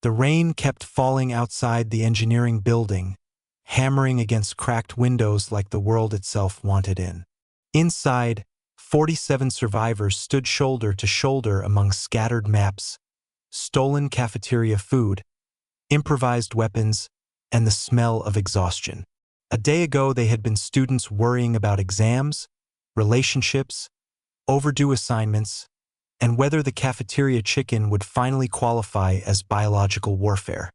The rain kept falling outside the engineering building, hammering against cracked windows like the world itself wanted in. Inside, 47 survivors stood shoulder to shoulder among scattered maps, stolen cafeteria food, improvised weapons, and the smell of exhaustion. A day ago, they had been students worrying about exams, relationships, overdue assignments, and whether the cafeteria chicken would finally qualify as biological warfare.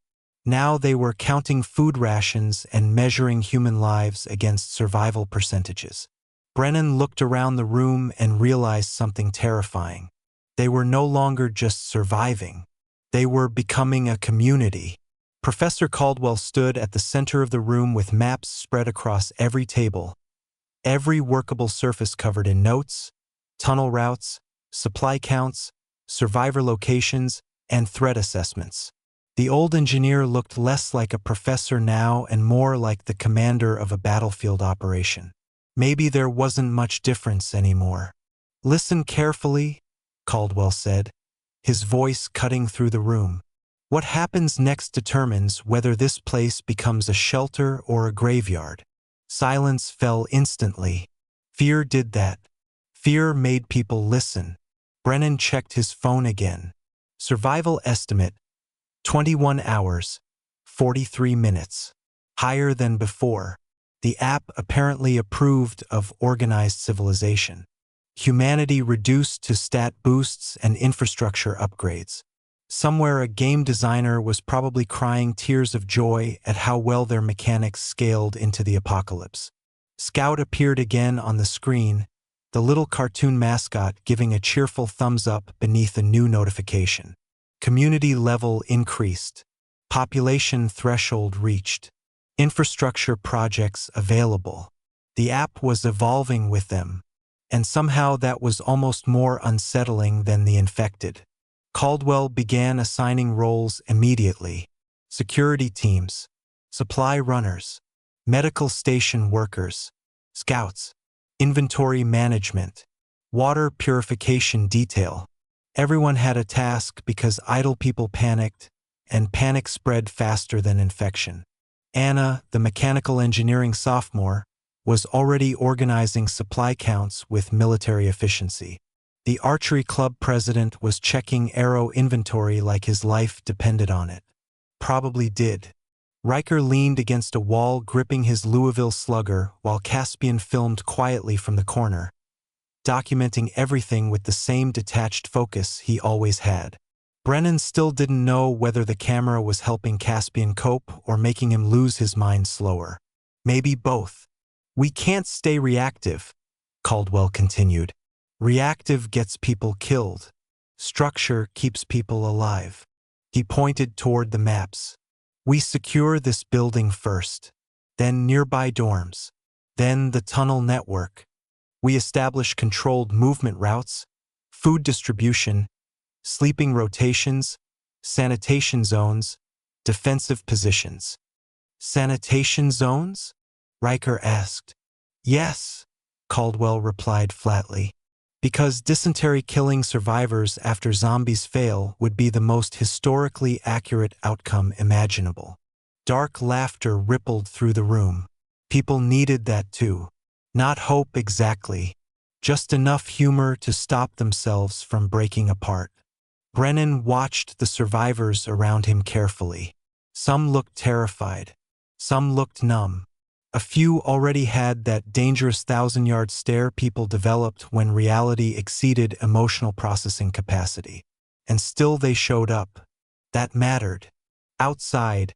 Now they were counting food rations and measuring human lives against survival percentages. Brennan looked around the room and realized something terrifying. They were no longer just surviving. They were becoming a community. Professor Caldwell stood at the center of the room with maps spread across every table, every workable surface covered in notes, tunnel routes, supply counts, survivor locations, and threat assessments. The old engineer looked less like a professor now and more like the commander of a battlefield operation. Maybe there wasn't much difference anymore. "Listen carefully," Caldwell said, his voice cutting through the room. "What happens next determines whether this place becomes a shelter or a graveyard." Silence fell instantly. Fear did that. Fear made people listen. Brennan checked his phone again. Survival estimate, 21 hours, 43 minutes. Higher than before. The app apparently approved of organized civilization. Humanity reduced to stat boosts and infrastructure upgrades. Somewhere a game designer was probably crying tears of joy at how well their mechanics scaled into the apocalypse. Scout appeared again on the screen, the little cartoon mascot giving a cheerful thumbs up beneath a new notification. Community level increased. Population threshold reached. Infrastructure projects available. The app was evolving with them, and somehow that was almost more unsettling than the infected. Caldwell began assigning roles immediately. Security teams, supply runners, medical station workers, scouts, inventory management, water purification detail. Everyone had a task because idle people panicked, and panic spread faster than infection. Anna, the mechanical engineering sophomore, was already organizing supply counts with military efficiency. The archery club president was checking arrow inventory like his life depended on it. Probably did. Riker leaned against a wall gripping his Louisville slugger while Caspian filmed quietly from the corner, documenting everything with the same detached focus he always had. Brennan still didn't know whether the camera was helping Caspian cope or making him lose his mind slower. Maybe both. "We can't stay reactive," Caldwell continued. "Reactive gets people killed. Structure keeps people alive." He pointed toward the maps. "We secure this building first, then nearby dorms, then the tunnel network. We establish controlled movement routes, food distribution, sleeping rotations, sanitation zones, defensive positions." "Sanitation zones?" Riker asked. "Yes," Caldwell replied flatly. "Because dysentery killing survivors after zombies fail would be the most historically accurate outcome imaginable." Dark laughter rippled through the room. People needed that too. Not hope exactly, just enough humor to stop themselves from breaking apart. Brennan watched the survivors around him carefully. Some looked terrified. Some looked numb. A few already had that dangerous 1,000-yard stare people developed when reality exceeded emotional processing capacity. And still they showed up. That mattered. Outside,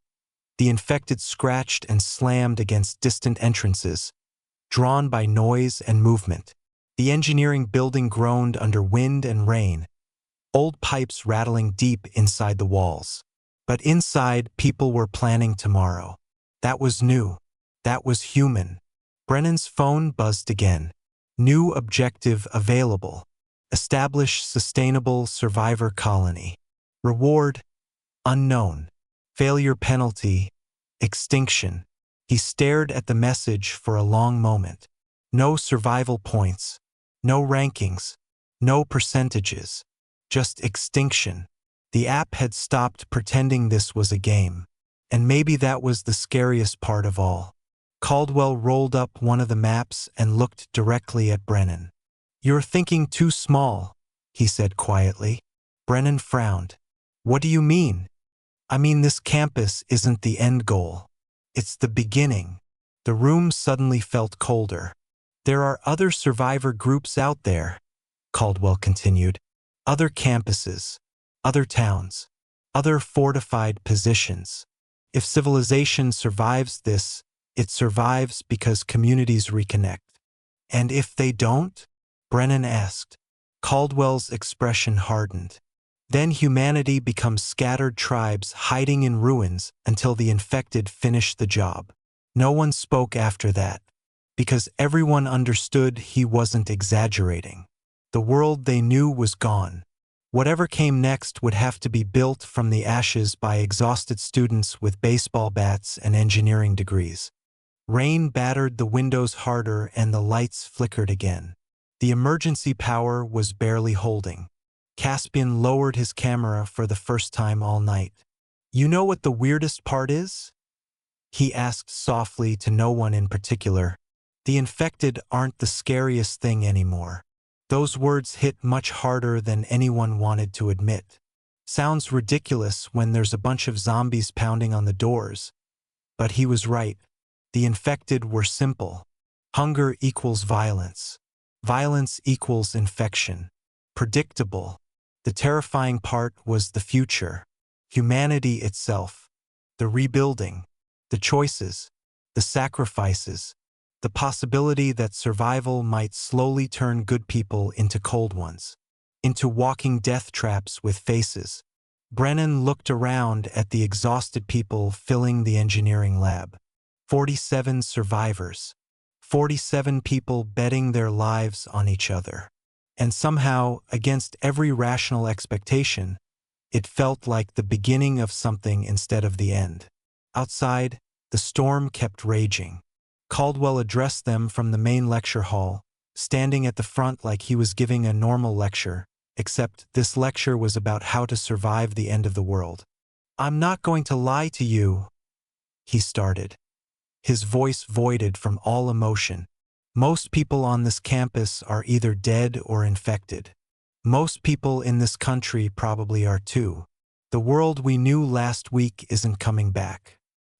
the infected scratched and slammed against distant entrances, drawn by noise and movement. The engineering building groaned under wind and rain, old pipes rattling deep inside the walls. But inside, people were planning tomorrow. That was new. That was human. Brennan's phone buzzed again. New objective available. Establish sustainable survivor colony. Reward, unknown. Failure penalty, extinction. He stared at the message for a long moment. No survival points. No rankings. No percentages. Just extinction. The app had stopped pretending this was a game. And maybe that was the scariest part of all. Caldwell rolled up one of the maps and looked directly at Brennan. "You're thinking too small," he said quietly. Brennan frowned. "What do you mean?" "I mean, this campus isn't the end goal. It's the beginning." The room suddenly felt colder. "There are other survivor groups out there," Caldwell continued. "Other campuses, other towns, other fortified positions. If civilization survives this, it survives because communities reconnect. And if they don't?" Brennan asked. Caldwell's expression hardened. "Then humanity becomes scattered tribes hiding in ruins until the infected finish the job." No one spoke after that, because everyone understood he wasn't exaggerating. The world they knew was gone. Whatever came next would have to be built from the ashes by exhausted students with baseball bats and engineering degrees. Rain battered the windows harder and the lights flickered again. The emergency power was barely holding. Caspian lowered his camera for the first time all night. "You know what the weirdest part is?" he asked softly to no one in particular. "The infected aren't the scariest thing anymore." Those words hit much harder than anyone wanted to admit. Sounds ridiculous when there's a bunch of zombies pounding on the doors. But he was right. The infected were simple. Hunger equals violence. Violence equals infection. Predictable. The terrifying part was the future. Humanity itself. The rebuilding. The choices. The sacrifices. The possibility that survival might slowly turn good people into cold ones. Into walking death traps with faces. Brennan looked around at the exhausted people filling the engineering lab. 47 survivors. 47 people betting their lives on each other. And somehow, against every rational expectation, it felt like the beginning of something instead of the end. Outside, the storm kept raging. Caldwell addressed them from the main lecture hall, standing at the front like he was giving a normal lecture, except this lecture was about how to survive the end of the world. "I'm not going to lie to you," he started. His voice voided from all emotion. "Most people on this campus are either dead or infected. Most people in this country probably are too. The world we knew last week isn't coming back.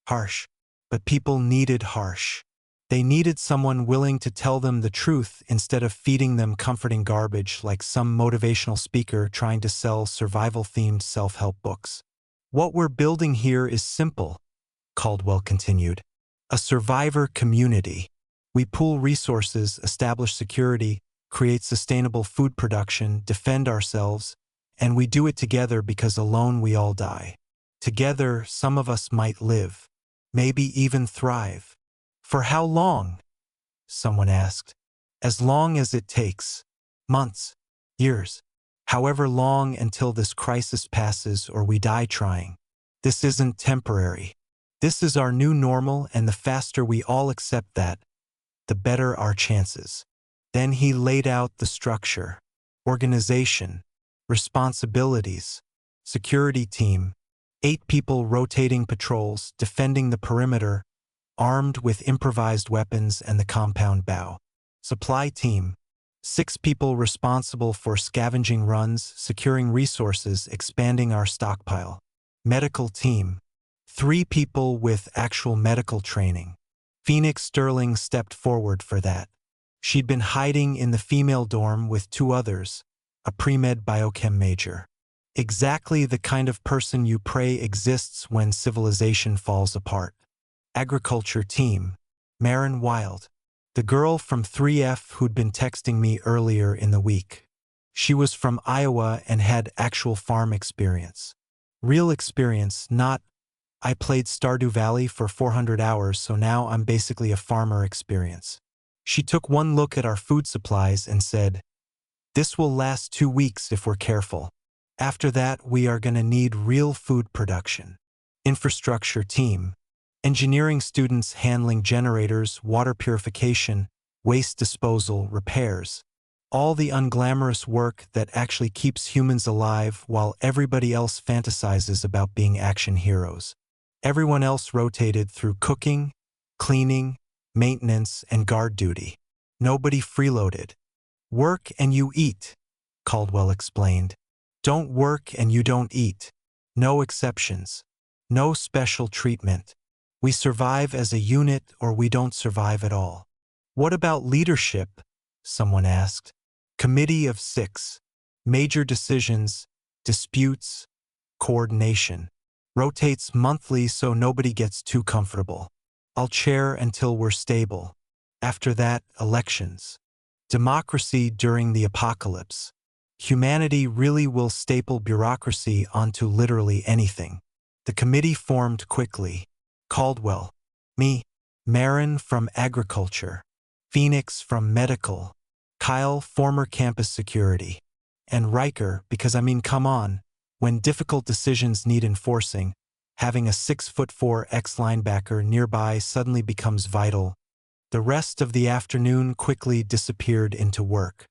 Harsh. But people needed harsh. They needed someone willing to tell them the truth instead of feeding them comforting garbage like some motivational speaker trying to sell survival-themed self-help books. What we're building here is simple," Caldwell continued. "A survivor community. We pool resources, establish security, create sustainable food production, defend ourselves, and we do it together because alone we all die. Together, some of us might live, maybe even thrive." "For how long?" someone asked. "As long as it takes. Months, years, however long until this crisis passes or we die trying. This isn't temporary. This is our new normal, and the faster we all accept that, the better our chances." Then he laid out the structure, organization, responsibilities, security team, 8 people rotating patrols, defending the perimeter, armed with improvised weapons and the compound bow. Supply team, 6 people responsible for scavenging runs, securing resources, expanding our stockpile. Medical team, 3 people with actual medical training. Phoenix Sterling stepped forward for that. She'd been hiding in the female dorm with 2 others, a pre-med biochem major. Exactly the kind of person you pray exists when civilization falls apart. Agriculture team, Maren Wild, the girl from 3F who'd been texting me earlier in the week. She was from Iowa and had actual farm experience. Real experience, not, "I played Stardew Valley for 400 hours, so now I'm basically a farmer" experience. She took one look at our food supplies and said, "This will last 2 weeks if we're careful. After that, we are going to need real food production." Infrastructure team, engineering students handling generators, water purification, waste disposal, repairs. All the unglamorous work that actually keeps humans alive while everybody else fantasizes about being action heroes. Everyone else rotated through cooking, cleaning, maintenance, and guard duty. Nobody freeloaded. Work and you eat, Caldwell explained. Don't work and you don't eat. No exceptions. No special treatment. We survive as a unit or we don't survive at all. What about leadership? Someone asked. Committee of 6. Major decisions, disputes, coordination. Rotates monthly so nobody gets too comfortable. I'll chair until we're stable. After that, elections. Democracy during the apocalypse. Humanity really will staple bureaucracy onto literally anything. The committee formed quickly. Caldwell. Me. Marin from agriculture. Phoenix from medical. Kyle, former campus security. And Riker, because come on, when difficult decisions need enforcing, having a 6'4" ex-linebacker nearby suddenly becomes vital. The rest of the afternoon quickly disappeared into work.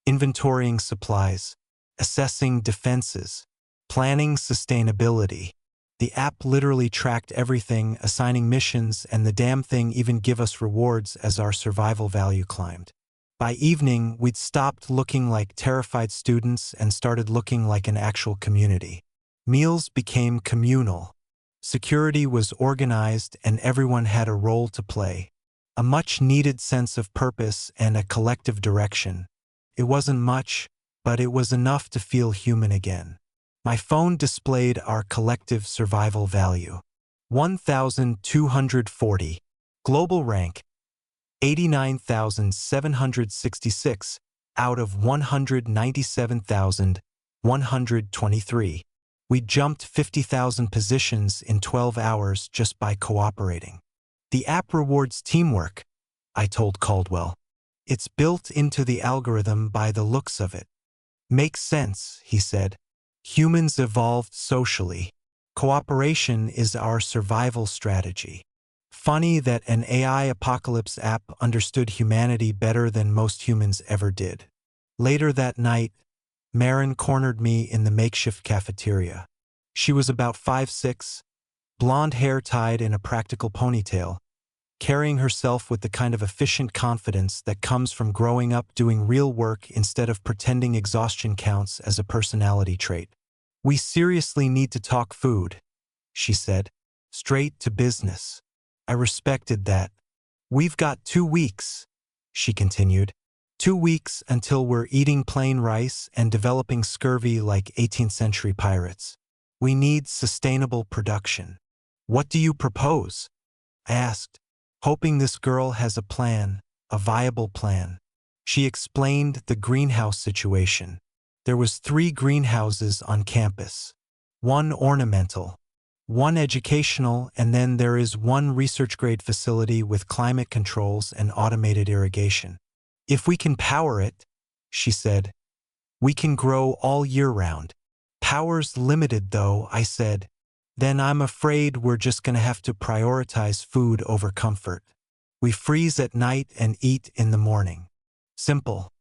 Inventorying supplies, assessing defenses, planning sustainability. The app literally tracked everything, assigning missions, and the damn thing even give us rewards as our survival value climbed. By evening, we'd stopped looking like terrified students and started looking like an actual community. Meals became communal. Security was organized and everyone had a role to play. A much-needed sense of purpose and a collective direction. It wasn't much, but it was enough to feel human again. My phone displayed our collective survival value. 1,240. Global rank. 89,766 out of 197,123. We jumped 50,000 positions in 12 hours just by cooperating. The app rewards teamwork, I told Caldwell. It's built into the algorithm by the looks of it. Makes sense, he said. Humans evolved socially. Cooperation is our survival strategy. Funny that an AI apocalypse app understood humanity better than most humans ever did. Later that night, Marin cornered me in the makeshift cafeteria. She was about 5'6", blonde hair tied in a practical ponytail, carrying herself with the kind of efficient confidence that comes from growing up doing real work instead of pretending exhaustion counts as a personality trait. We seriously need to talk food, she said, straight to business. I respected that. We've got 2 weeks, she continued. 2 weeks until we're eating plain rice and developing scurvy like 18th century pirates. We need sustainable production. What do you propose? I asked, hoping this girl has a plan, a viable plan. She explained the greenhouse situation. There was 3 greenhouses on campus. 1 ornamental, 1 educational, and then there is 1 research-grade facility with climate controls and automated irrigation. If we can power it, she said, we can grow all year round. Power's limited though, I said. Then I'm afraid we're just gonna have to prioritize food over comfort. We freeze at night and eat in the morning. Simple.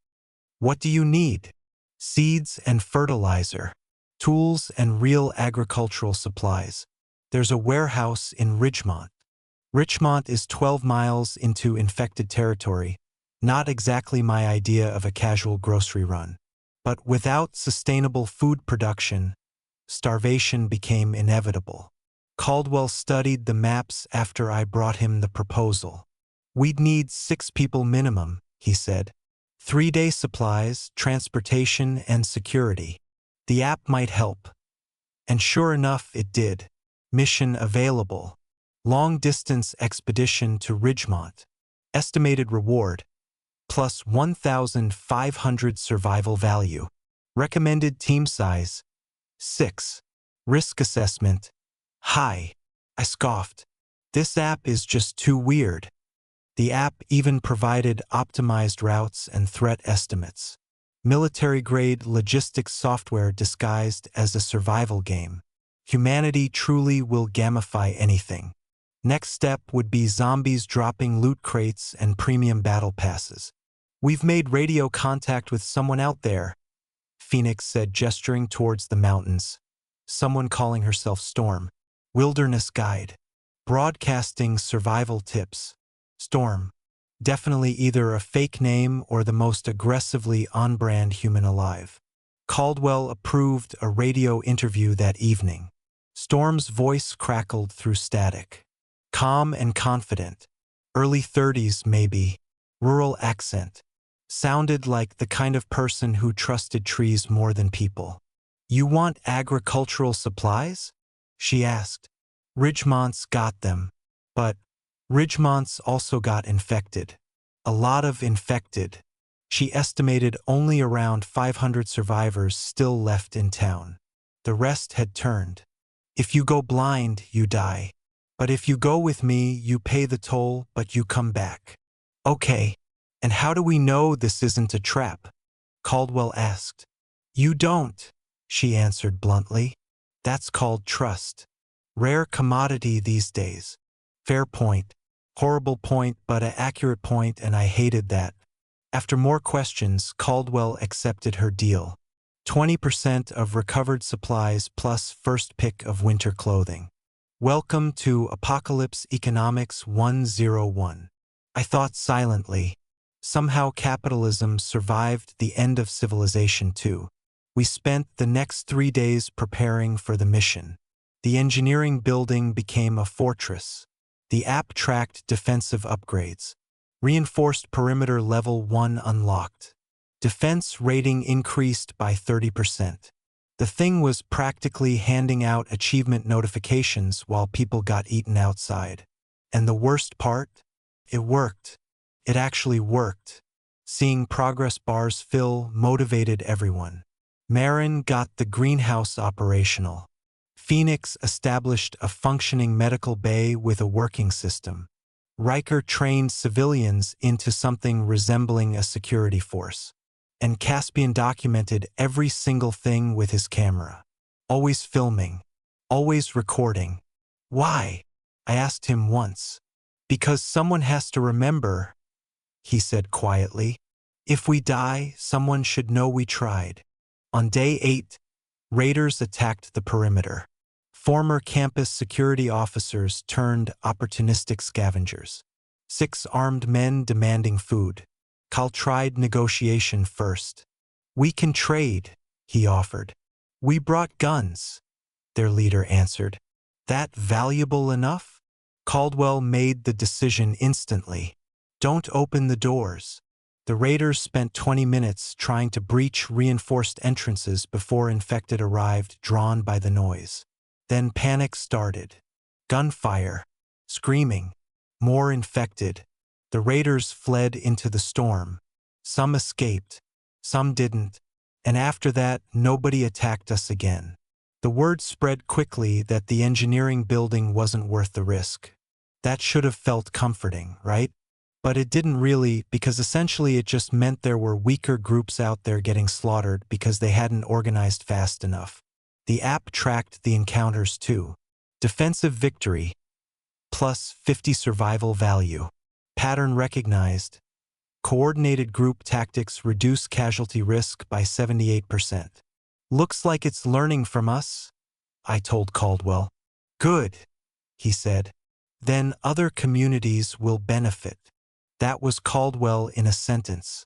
What do you need? Seeds and fertilizer, tools and real agricultural supplies. There's a warehouse in Ridgemont. Richmont is 12 miles into infected territory, not exactly my idea of a casual grocery run. But without sustainable food production, starvation became inevitable. Caldwell studied the maps after I brought him the proposal. We'd need 6 people minimum, he said. 3-day supplies, transportation, and security. The app might help. And sure enough, it did. Mission available. Long-distance expedition to Ridgemont. Estimated reward. Plus 1,500 survival value. Recommended team size. 6. Risk assessment. High. I scoffed. This app is just too weird. The app even provided optimized routes and threat estimates. Military-grade logistics software disguised as a survival game. Humanity truly will gamify anything. Next step would be zombies dropping loot crates and premium battle passes. "We've made radio contact with someone out there," Phoenix said, gesturing towards the mountains. "Someone calling herself Storm. Wilderness Guide. Broadcasting survival tips. Storm. Definitely either a fake name or the most aggressively on-brand human alive." Caldwell approved a radio interview that evening. Storm's voice crackled through static. Calm and confident. Early 30s, maybe. Rural accent. Sounded like the kind of person who trusted trees more than people. "You want agricultural supplies?" she asked. "Ridgemont's got them. But Ridgemont's also got infected. A lot of infected." She estimated only around 500 survivors still left in town. The rest had turned. "If you go blind, you die. But if you go with me, you pay the toll, but you come back." "Okay. And how do we know this isn't a trap?" Caldwell asked. "You don't," she answered bluntly. "That's called trust. Rare commodity these days." Fair point. Horrible point, but an accurate point, and I hated that. After more questions, Caldwell accepted her deal. 20% of recovered supplies plus first pick of winter clothing. Welcome to Apocalypse Economics 101. I thought silently. Somehow capitalism survived the end of civilization too. We spent the next 3 days preparing for the mission. The engineering building became a fortress. The app tracked defensive upgrades. Reinforced perimeter level 1 unlocked. Defense rating increased by 30%. The thing was practically handing out achievement notifications while people got eaten outside. And the worst part? It worked. It actually worked. Seeing progress bars fill motivated everyone. Marin got the greenhouse operational. Phoenix established a functioning medical bay with a working system. Riker trained civilians into something resembling a security force. And Caspian documented every single thing with his camera. Always filming. Always recording. "Why?" I asked him once. "Because someone has to remember," he said quietly. "If we die, someone should know we tried." On day 8, raiders attacked the perimeter. Former campus security officers turned opportunistic scavengers. 6 armed men demanding food. Cal tried negotiation first. "We can trade," he offered. "We brought guns," their leader answered. "That valuable enough?" Caldwell made the decision instantly. "Don't open the doors." The raiders spent 20 minutes trying to breach reinforced entrances before infected arrived, drawn by the noise. Then panic started. Gunfire. Screaming. More infected. The raiders fled into the storm. Some escaped. Some didn't. And after that, nobody attacked us again. The word spread quickly that the engineering building wasn't worth the risk. That should have felt comforting, right? But it didn't really, because essentially it just meant there were weaker groups out there getting slaughtered because they hadn't organized fast enough. The app tracked the encounters too. Defensive victory, plus 50 survival value. Pattern recognized. Coordinated group tactics reduce casualty risk by 78%. "Looks like it's learning from us," I told Caldwell. "Good," he said. "Then other communities will benefit." That was Caldwell in a sentence.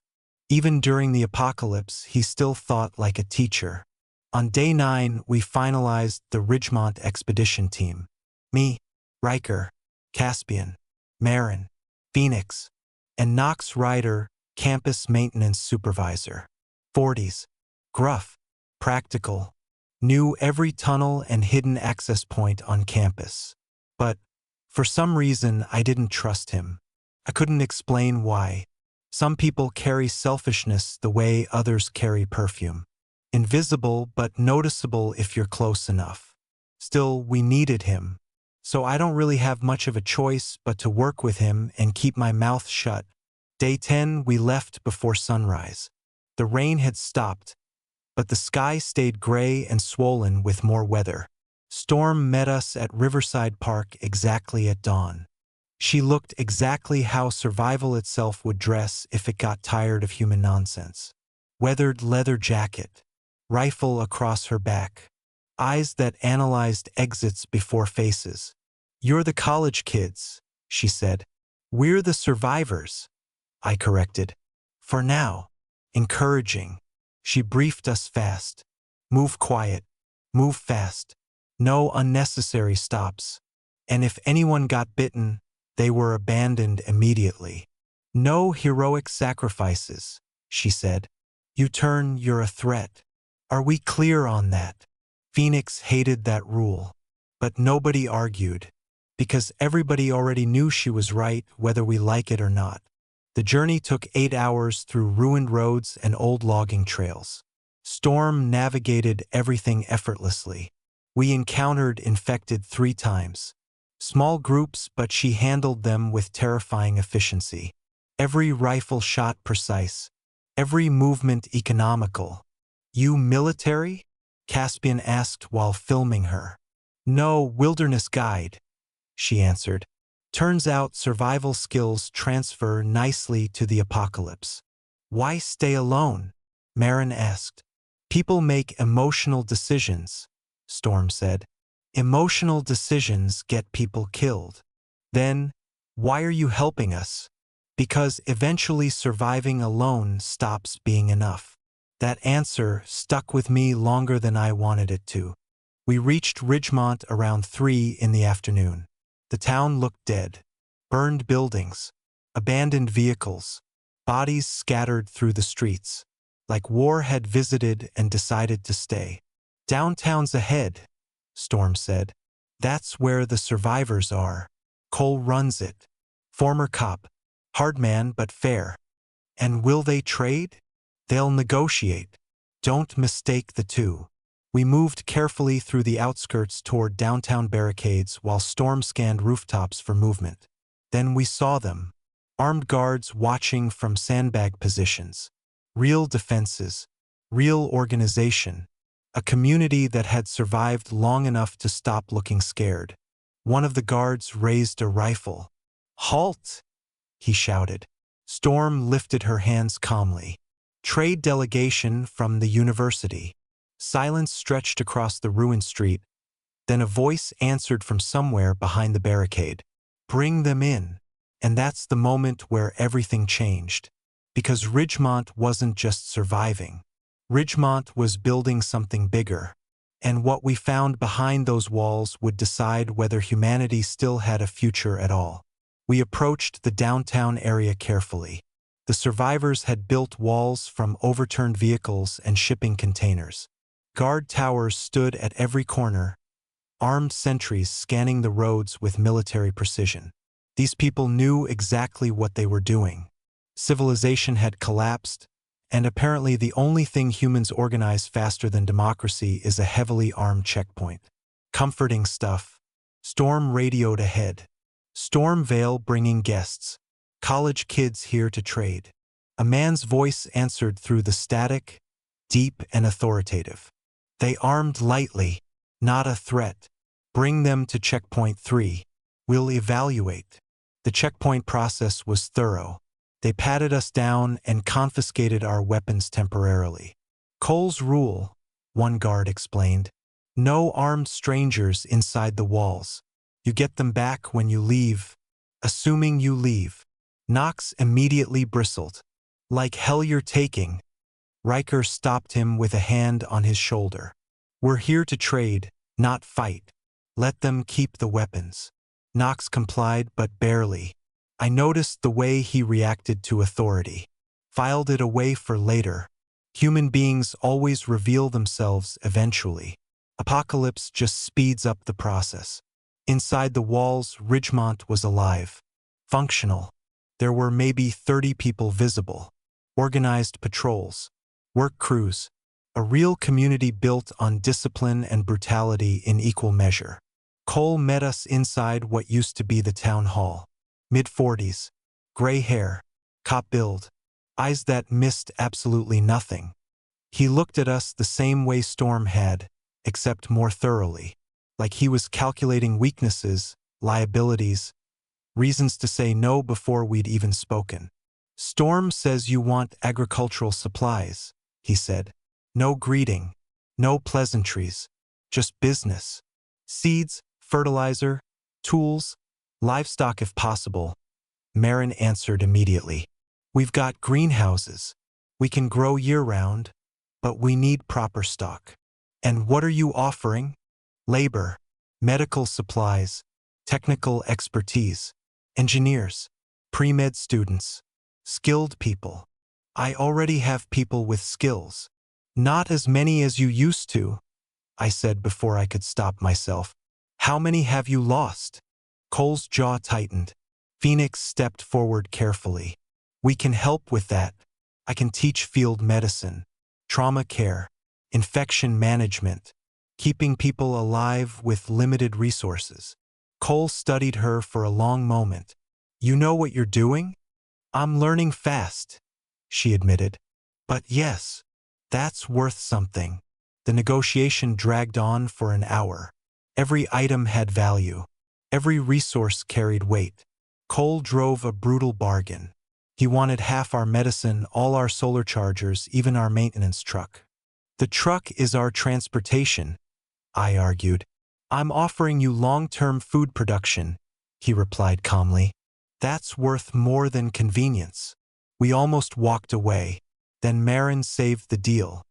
Even during the apocalypse, he still thought like a teacher. On day 9, we finalized the Ridgemont expedition team. Me, Riker, Caspian, Marin, Phoenix, and Knox Ryder, campus maintenance supervisor. 40s. Gruff. Practical. Knew every tunnel and hidden access point on campus. But, for some reason, I didn't trust him. I couldn't explain why. Some people carry selfishness the way others carry perfume. Invisible but noticeable if you're close enough. Still, we needed him. So I don't really have much of a choice but to work with him and keep my mouth shut. Day 10, we left before sunrise. The rain had stopped, but the sky stayed gray and swollen with more weather. Storm met us at Riverside Park exactly at dawn. She looked exactly how survival itself would dress if it got tired of human nonsense. Weathered leather jacket, rifle across her back, eyes that analyzed exits before faces. "You're the college kids," she said. "We're the survivors," I corrected. "For now." Encouraging. She briefed us fast. "Move quiet. Move fast. No unnecessary stops. And if anyone got bitten, they were abandoned immediately. No heroic sacrifices," she said. "You turn, you're a threat. Are we clear on that?" Phoenix hated that rule. But nobody argued, because everybody already knew she was right, whether we like it or not. The journey took 8 hours through ruined roads and old logging trails. Storm navigated everything effortlessly. We encountered infected 3 times. Small groups, but she handled them with terrifying efficiency. Every rifle shot precise. Every movement economical. "You military?" Caspian asked while filming her. "No, wilderness guide," she answered. "Turns out survival skills transfer nicely to the apocalypse." "Why stay alone?" Marin asked. "People make emotional decisions," Storm said. "Emotional decisions get people killed." "Then, why are you helping us?" "Because eventually surviving alone stops being enough." That answer stuck with me longer than I wanted it to. We reached Ridgemont around 3 in the afternoon. The town looked dead. Burned buildings, abandoned vehicles, bodies scattered through the streets, like war had visited and decided to stay. "Downtown's ahead," Storm said. "That's where the survivors are. Cole runs it. Former cop. Hard man but fair." "And will they trade?" "They'll negotiate. Don't mistake the two." We moved carefully through the outskirts toward downtown barricades while Storm scanned rooftops for movement. Then we saw them. Armed guards watching from sandbag positions. Real defenses. Real organization. A community that had survived long enough to stop looking scared. One of the guards raised a rifle. "Halt!" he shouted. Storm lifted her hands calmly. "Trade delegation from the university." Silence stretched across the ruined street. Then a voice answered from somewhere behind the barricade. "Bring them in." And that's the moment where everything changed. Because Ridgemont wasn't just surviving. Ridgemont was building something bigger. And what we found behind those walls would decide whether humanity still had a future at all. We approached the downtown area carefully. The survivors had built walls from overturned vehicles and shipping containers. Guard towers stood at every corner, armed sentries scanning the roads with military precision. These people knew exactly what they were doing. Civilization had collapsed, and apparently the only thing humans organize faster than democracy is a heavily armed checkpoint. Comforting stuff. Storm radioed ahead. "Stormvale bringing guests. College kids here to trade." A man's voice answered through the static, deep and authoritative. "They armed lightly, not a threat. Bring them to checkpoint 3. We'll evaluate." The checkpoint process was thorough. They patted us down and confiscated our weapons temporarily. "Cole's rule," one guard explained. "No armed strangers inside the walls. You get them back when you leave, assuming you leave." Knox immediately bristled. "Like hell you're taking." Riker stopped him with a hand on his shoulder. "We're here to trade, not fight. Let them keep the weapons." Knox complied, but barely. I noticed the way he reacted to authority. Filed it away for later. Human beings always reveal themselves eventually. Apocalypse just speeds up the process. Inside the walls, Ridgemont was alive. Functional. There were maybe 30 people visible. Organized patrols. Work crews. A real community built on discipline and brutality in equal measure. Cole met us inside what used to be the town hall. Mid-40s. Gray hair. Cop build. Eyes that missed absolutely nothing. He looked at us the same way Storm had, except more thoroughly. Like he was calculating weaknesses, liabilities, reasons to say no before we'd even spoken. "Storm says you want agricultural supplies," he said. "No greeting, no pleasantries, just business. Seeds, fertilizer, tools, livestock if possible." Marin answered immediately. "We've got greenhouses. We can grow year-round, but we need proper stock." "And what are you offering?" "Labor, medical supplies, technical expertise, engineers, pre-med students, skilled people." "I already have people with skills." "Not as many as you used to," I said before I could stop myself. "How many have you lost?" Cole's jaw tightened. Phoenix stepped forward carefully. "We can help with that. I can teach field medicine, trauma care, infection management, keeping people alive with limited resources." Cole studied her for a long moment. "You know what you're doing?" "I'm learning fast," she admitted. "But yes, that's worth something." The negotiation dragged on for an hour. Every item had value. Every resource carried weight. Cole drove a brutal bargain. He wanted half our medicine, all our solar chargers, even our maintenance truck. "The truck is our transportation," I argued. "I'm offering you long-term food production," he replied calmly. "That's worth more than convenience." We almost walked away. Then Marin saved the deal.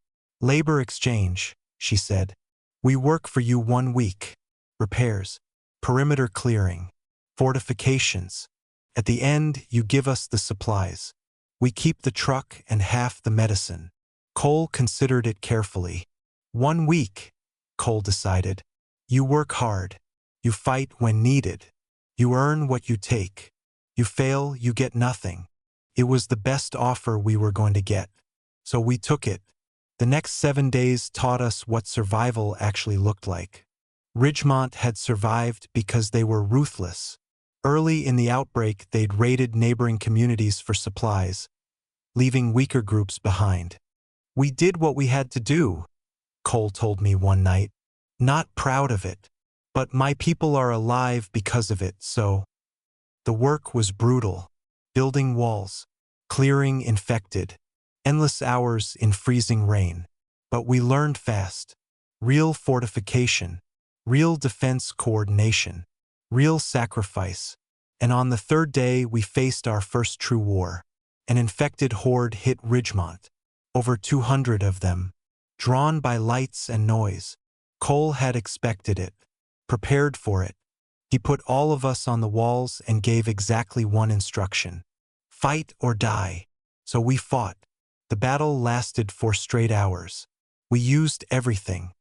"Labor exchange," she said. "We work for you 1 week. Repairs, perimeter clearing, fortifications. At the end, you give us the supplies. We keep the truck and half the medicine." Cole considered it carefully. 1 week, Cole decided. "You work hard. You fight when needed. You earn what you take. You fail, you get nothing." It was the best offer we were going to get. So we took it. The next 7 days taught us what survival actually looked like. Ridgemont had survived because they were ruthless. Early in the outbreak, they'd raided neighboring communities for supplies, leaving weaker groups behind. "We did what we had to do," Cole told me one night. "Not proud of it, but my people are alive because of it, so." The work was brutal. Building walls, clearing infected, endless hours in freezing rain. But we learned fast. Real fortification, real defense coordination, real sacrifice. And on the 3rd day, we faced our first true war. An infected horde hit Ridgemont. Over 200 of them, drawn by lights and noise. Cole had expected it, prepared for it. He put all of us on the walls and gave exactly one instruction: fight or die. So we fought. The battle lasted 4 straight hours. We used everything: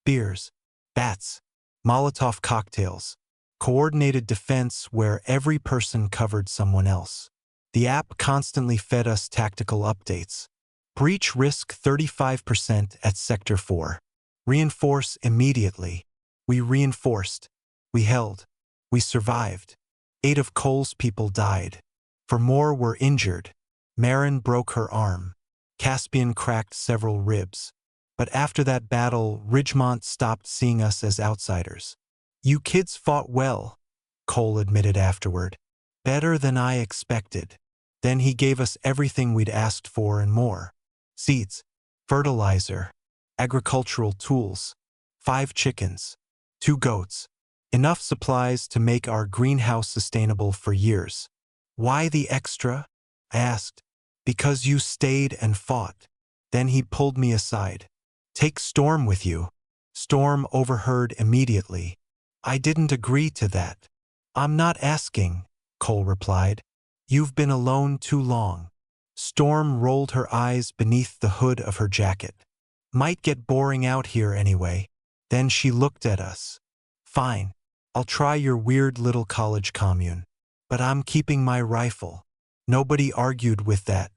beers, bats, Molotov cocktails, coordinated defense where every person covered someone else. The app constantly fed us tactical updates. Breach risk 35% at Sector 4. Reinforce immediately. We reinforced. We held. We survived. 8 of Cole's people died. 4 more were injured. Marin broke her arm. Caspian cracked several ribs. But after that battle, Ridgemont stopped seeing us as outsiders. "You kids fought well," Cole admitted afterward. "Better than I expected." Then he gave us everything we'd asked for and more. Seeds, fertilizer, agricultural tools, 5 chickens, 2 goats. Enough supplies to make our greenhouse sustainable for years. "Why the extra?" I asked. "Because you stayed and fought." Then he pulled me aside. "Take Storm with you." Storm overheard immediately. "I didn't agree to that." "I'm not asking," Cole replied. "You've been alone too long." Storm rolled her eyes beneath the hood of her jacket. "Might get boring out here anyway." Then she looked at us. "Fine. I'll try your weird little college commune. But I'm keeping my rifle." Nobody argued with that.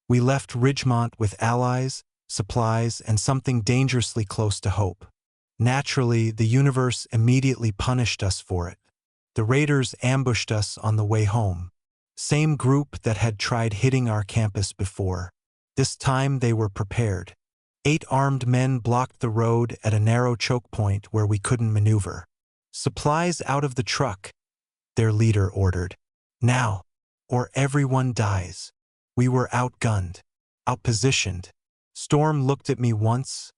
We left Ridgemont with allies, supplies, and something dangerously close to hope. Naturally, the universe immediately punished us for it. The raiders ambushed us on the way home. Same group that had tried hitting our campus before. This time they were prepared. 8 armed men blocked the road at a narrow choke point where we couldn't maneuver. "Supplies out of the truck," their leader ordered. Now, or everyone dies. We were outgunned, outpositioned. Storm looked at me once,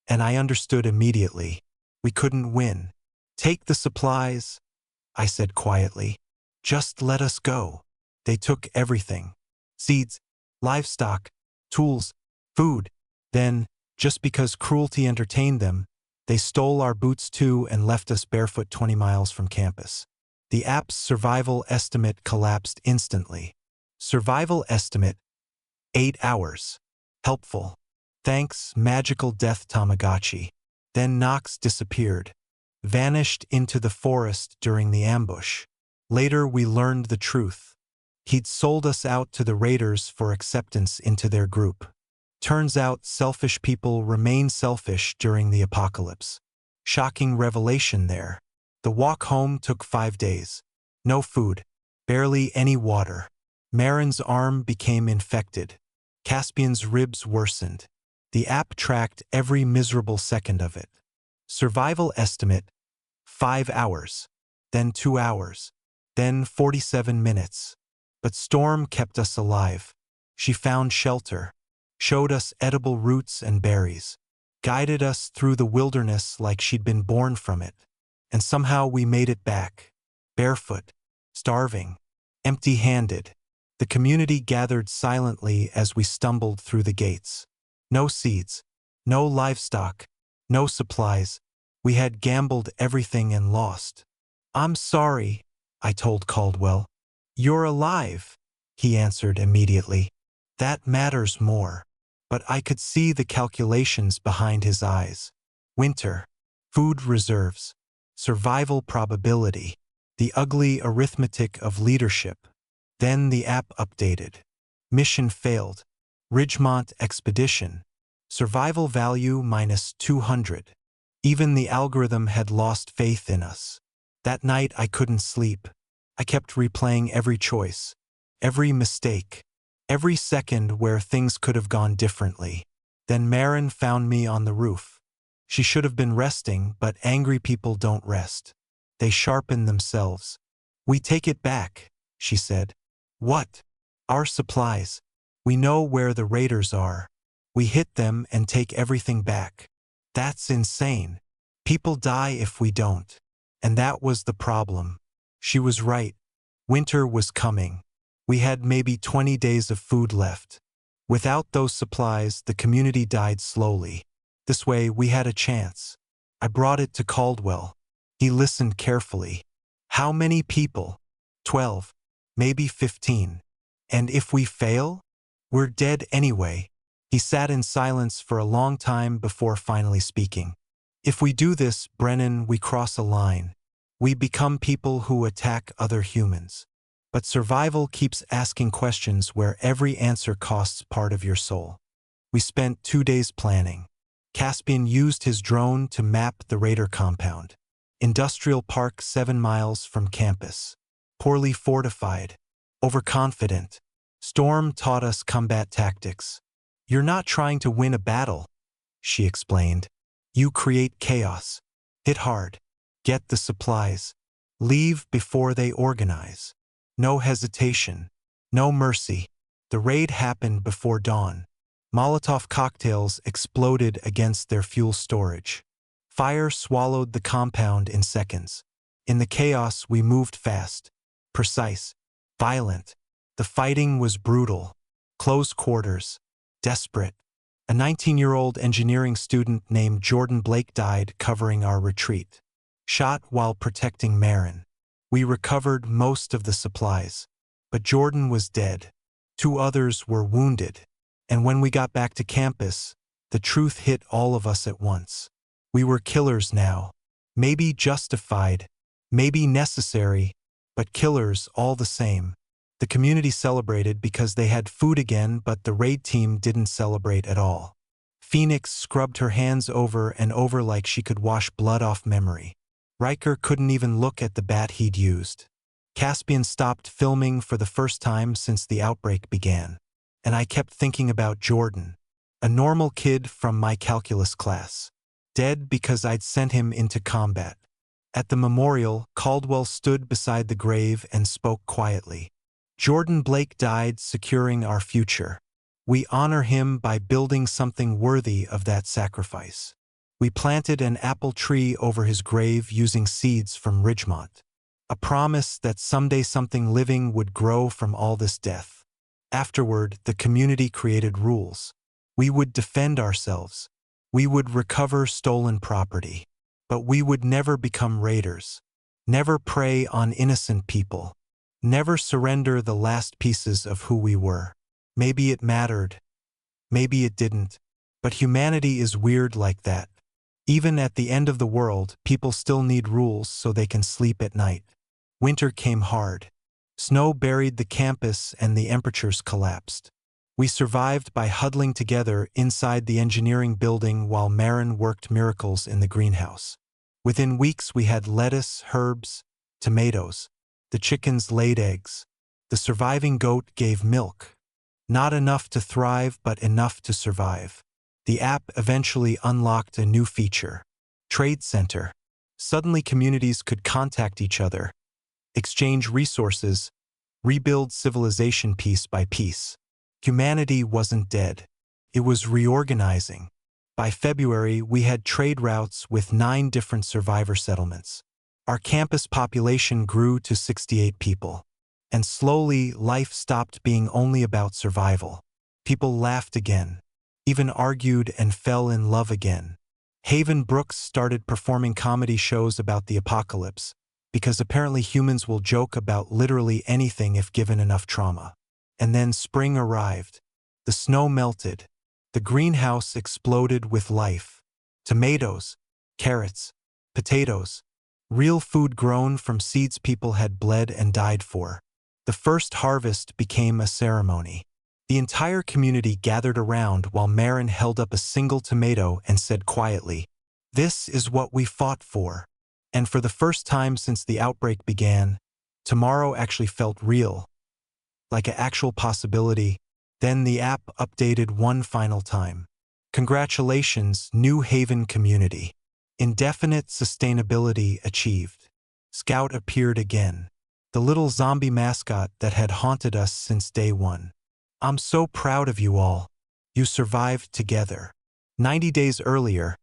and I understood immediately. We couldn't win. Take the supplies, I said quietly. Just let us go. They took everything. Seeds, livestock, tools, food. Then, just because cruelty entertained them, they stole our boots too and left us barefoot 20 miles from campus. The app's survival estimate collapsed instantly. Survival estimate, 8 hours. Helpful. Thanks, magical death Tamagotchi. Then Knox disappeared. Vanished into the forest during the ambush. Later we learned the truth. He'd sold us out to the raiders for acceptance into their group. Turns out selfish people remain selfish during the apocalypse. Shocking revelation there. The walk home took 5 days. No food. Barely any water. Marin's arm became infected. Caspian's ribs worsened. The app tracked every miserable second of it. Survival estimate, 5 hours. Then 2 hours. Then 47 minutes. But Storm kept us alive. She found shelter. Showed us edible roots and berries. Guided us through the wilderness like she'd been born from it. And somehow we made it back. Barefoot. Starving. Empty-handed. The community gathered silently as we stumbled through the gates. No seeds. No livestock. No supplies. We had gambled everything and lost. I'm sorry, I told Caldwell. You're alive, he answered immediately. That matters more. But I could see the calculations behind his eyes. Winter. Food reserves. Survival probability. The ugly arithmetic of leadership. Then the app updated. Mission failed. Ridgemont expedition. Survival value -200. Even the algorithm had lost faith in us. That night I couldn't sleep. I kept replaying every choice, every mistake, every second where things could have gone differently. Then Marin found me on the roof. She should have been resting, but angry people don't rest. They sharpen themselves. We take it back, she said. What? Our supplies. We know where the raiders are. We hit them and take everything back. That's insane. People die if we don't. And that was the problem. She was right. Winter was coming. We had maybe 20 days of food left. Without those supplies, the community died slowly. This way, we had a chance. I brought it to Caldwell. He listened carefully. How many people? 12. Maybe 15. And if we fail? We're dead anyway. He sat in silence for a long time before finally speaking. If we do this, Brennan, we cross a line. We become people who attack other humans. But survival keeps asking questions where every answer costs part of your soul. We spent 2 days planning. Caspian used his drone to map the raider compound. Industrial park 7 miles from campus. Poorly fortified. Overconfident. Storm taught us combat tactics. You're not trying to win a battle, she explained. You create chaos. Hit hard. Get the supplies. Leave before they organize. No hesitation. No mercy. The raid happened before dawn. Molotov cocktails exploded against their fuel storage. Fire swallowed the compound in seconds. In the chaos, we moved fast. Precise. Violent. The fighting was brutal. Close quarters. Desperate. A 19-year-old engineering student named Jordan Blake died covering our retreat. Shot while protecting Marin. We recovered most of the supplies. But Jordan was dead. 2 others were wounded. And when we got back to campus, the truth hit all of us at once. We were killers now. Maybe justified. Maybe necessary. But killers all the same. The community celebrated because they had food again, but the raid team didn't celebrate at all. Phoenix scrubbed her hands over and over like she could wash blood off memory. Riker couldn't even look at the bat he'd used. Caspian stopped filming for the first time since the outbreak began. And I kept thinking about Jordan, a normal kid from my calculus class. Dead because I'd sent him into combat. At the memorial, Caldwell stood beside the grave and spoke quietly. Jordan Blake died securing our future. We honor him by building something worthy of that sacrifice. We planted an apple tree over his grave using seeds from Ridgemont. A promise that someday something living would grow from all this death. Afterward, the community created rules. We would defend ourselves. We would recover stolen property. But we would never become raiders. Never prey on innocent people. Never surrender the last pieces of who we were. Maybe it mattered. Maybe it didn't. But humanity is weird like that. Even at the end of the world, people still need rules so they can sleep at night. Winter came hard. Snow buried the campus and the temperatures collapsed. We survived by huddling together inside the engineering building while Marin worked miracles in the greenhouse. Within weeks we had lettuce, herbs, tomatoes. The chickens laid eggs. The surviving goat gave milk. Not enough to thrive, but enough to survive. The app eventually unlocked a new feature. Trade Center. Suddenly communities could contact each other, exchange resources, rebuild civilization piece by piece. Humanity wasn't dead. It was reorganizing. By February, we had trade routes with 9 different survivor settlements. Our campus population grew to 68 people. And slowly, life stopped being only about survival. People laughed again, even argued and fell in love again. Haven Brooks started performing comedy shows about the apocalypse, because apparently humans will joke about literally anything if given enough trauma. And then spring arrived. The snow melted. The greenhouse exploded with life. Tomatoes, carrots, potatoes. Real food grown from seeds people had bled and died for. The first harvest became a ceremony. The entire community gathered around while Marin held up a single tomato and said quietly, "This is what we fought for." And for the first time since the outbreak began, tomorrow actually felt real, like an actual possibility. Then the app updated one final time. Congratulations, New Haven community. Indefinite sustainability achieved. Scout appeared again. The little zombie mascot that had haunted us since day one. I'm so proud of you all. You survived together. 90 days earlier,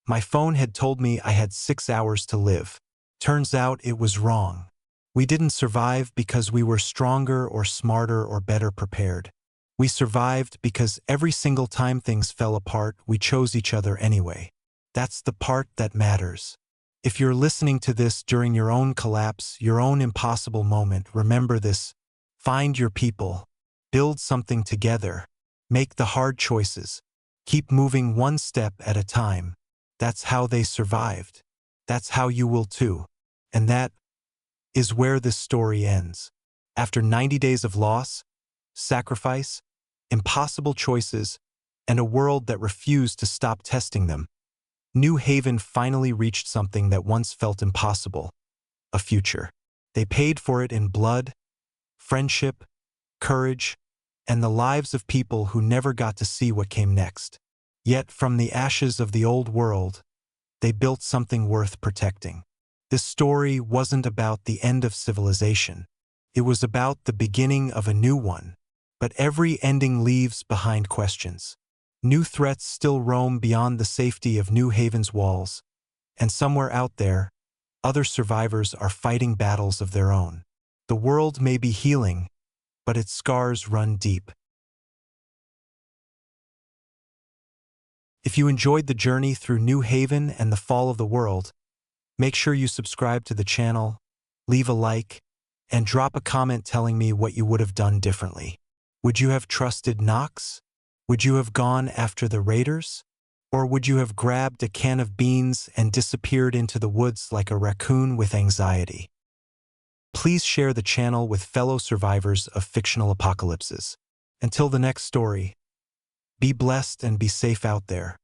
my phone had told me I had 6 hours to live. Turns out it was wrong. We didn't survive because we were stronger or smarter or better prepared. We survived because every single time things fell apart, we chose each other anyway. That's the part that matters. If you're listening to this during your own collapse, your own impossible moment, remember this. Find your people. Build something together. Make the hard choices. Keep moving one step at a time. That's how they survived. That's how you will too. And that is where this story ends. After 90 days of loss, sacrifice, impossible choices, and a world that refused to stop testing them, New Haven finally reached something that once felt impossible, a future. They paid for it in blood, friendship, courage, and the lives of people who never got to see what came next. Yet from the ashes of the old world, they built something worth protecting. This story wasn't about the end of civilization. It was about the beginning of a new one. But every ending leaves behind questions. New threats still roam beyond the safety of New Haven's walls, and somewhere out there, other survivors are fighting battles of their own. The world may be healing, but its scars run deep. If you enjoyed the journey through New Haven and the fall of the world, make sure you subscribe to the channel, leave a like, and drop a comment telling me what you would have done differently. Would you have trusted Knox? Would you have gone after the raiders? Or would you have grabbed a can of beans and disappeared into the woods like a raccoon with anxiety? Please share the channel with fellow survivors of fictional apocalypses. Until the next story, be blessed and be safe out there.